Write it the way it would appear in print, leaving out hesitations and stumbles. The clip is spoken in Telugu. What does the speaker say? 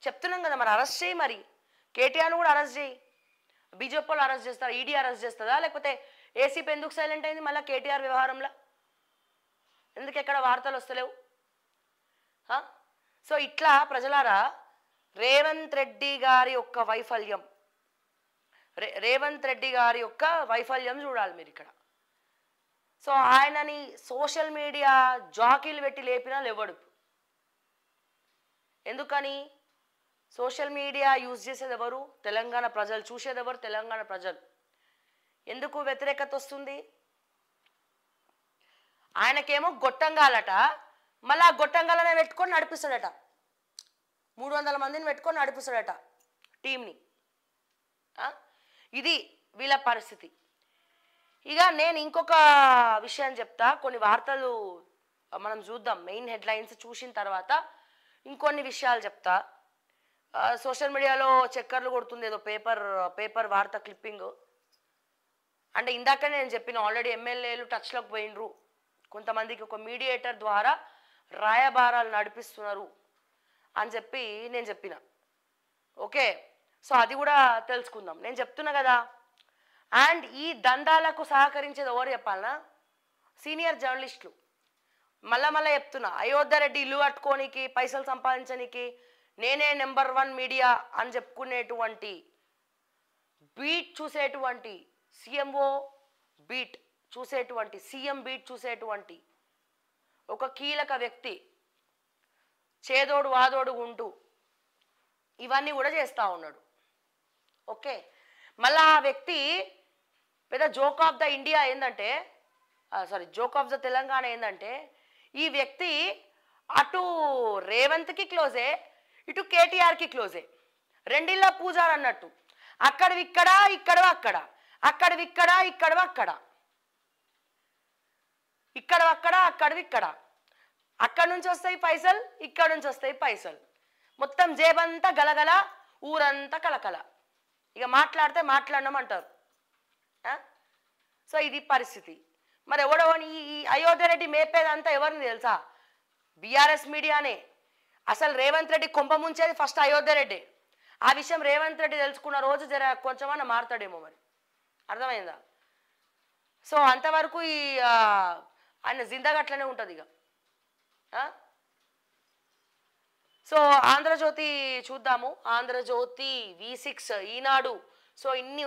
చెప్తున్నాం కదా, మరి అరెస్ట్ చేయి, మరి కేటీఆర్ను కూడా అరెస్ట్ చేయి. బీజేపీ వాళ్ళు అరెస్ట్ చేస్తారా, ఈడీ అరెస్ట్ చేస్తుందా, లేకపోతే ఏసీపీ ఎందుకు సైలెంట్ అయింది మళ్ళీ కేటీఆర్ వ్యవహారంలో? ఎందుకు ఎక్కడ వార్తలు వస్తలేవు? సో ఇట్లా ప్రజలారా, రేవంత్ రెడ్డి గారి యొక్క వైఫల్యం, రేవంత్ రెడ్డి గారి యొక్క వైఫల్యం చూడాలి మీరు ఇక్కడ. సో ఆయనని సోషల్ మీడియా జాకీలు పెట్టి లేపినా లేవడు. ఎందుకని? సోషల్ మీడియా యూజ్ చేసేది ఎవరు? తెలంగాణ ప్రజలు. చూసేది ఎవరు? తెలంగాణ ప్రజలు. ఎందుకు వ్యతిరేకత వస్తుంది? ఆయనకేమో గొట్టంగాలట, మళ్ళీ ఆ గొట్టంగాలనే పెట్టుకొని నడిపిస్తాడట, 300 మందిని పెట్టుకొని నడిపిస్తాడట టీంని. ఇది వీళ్ళ పరిస్థితి. ఇక నేను ఇంకొక విషయం చెప్తా, కొన్ని వార్తలు మనం చూద్దాం, మెయిన్ హెడ్లైన్స్ చూసిన తర్వాత ఇంకొన్ని విషయాలు చెప్తా. సోషల్ మీడియాలో చక్కర్లు కొడుతుంది ఏదో పేపర్ వార్త క్లిప్పింగ్. అంటే ఇందాక నేను చెప్పిన ఆల్రెడీ ఎమ్మెల్యేలు టచ్లోకి పోయినరు, కొంతమందికి ఒక మీడియేటర్ ద్వారా రాయబారాలు నడిపిస్తున్నారు అని చెప్పి నేను చెప్పిన. ఓకే, సో అది కూడా తెలుసుకుందాం. నేను చెప్తున్నా కదా, అండ్ ఈ దందాలకు సహకరించేది ఎవరు చెప్పాలనా? సీనియర్ జర్నలిస్టులు. మళ్ళా చెప్తున్నా, అయోధ్య రెడ్డి ఇల్లు కట్టుకోనికి, పైసలు సంపాదించడానికి నేనే నెంబర్ 1 మీడియా అని చెప్పుకునేటువంటి, బీట్ చూసేటువంటి, సీఎంఓ బీట్ చూసేటువంటి, సీఎం బీట్ చూసేటువంటి ఒక కీలక వ్యక్తి చేదోడు వాదోడు ఉంటూ ఇవన్నీ కూడా చేస్తూ ఉన్నాడు. ఓకే, మళ్ళీ ఆ వ్యక్తి పెద్ద జోక్ ఆఫ్ ద ఇండియా ఏంటంటే, జోక్ ఆఫ్ ద తెలంగాణ ఏంటంటే, ఈ వ్యక్తి అటు రేవంత్కి క్లోజే, ఇటు కేటీఆర్కి క్లోజే, రెండిళ్ళ పూజారు అన్నట్టు. అక్కడివిక్కడ, ఇక్కడవ అక్కడ, అక్కడివిక్కడ, ఇక్కడవ అక్కడ, ఇక్కడవక్కడ, అక్కడివిక్కడ. అక్కడి నుంచి వస్తాయి పైసలు, ఇక్కడ నుంచి వస్తాయి పైసలు, మొత్తం జేబంతా గలగల, ఊరంతా కలకల. ఇక మాట్లాడితే మాట్లాడమంటారు. సో ఇది పరిస్థితి. మరి ఎవడోని ఈ అయోధ్య రెడ్డి మేపేదంతా ఎవరిని తెలుసా? బీఆర్ఎస్ మీడియానే. అసలు రేవంత్ రెడ్డి కొంప ముంచేది ఫస్ట్ అయోధ్య రెడ్డి. ఆ విషయం రేవంత్ రెడ్డి తెలుసుకున్న రోజు కొంచెమన్నా మారుతాడేమో, మరి అర్థమైందా? సో అంతవరకు ఈ ఆయన జిందగట్లనే ఉంటుంది ఇక. సో ఆంధ్రజ్యోతి చూద్దాము. ఆంధ్రజ్యోతి, V6, ఈనాడు, సో ఇన్ని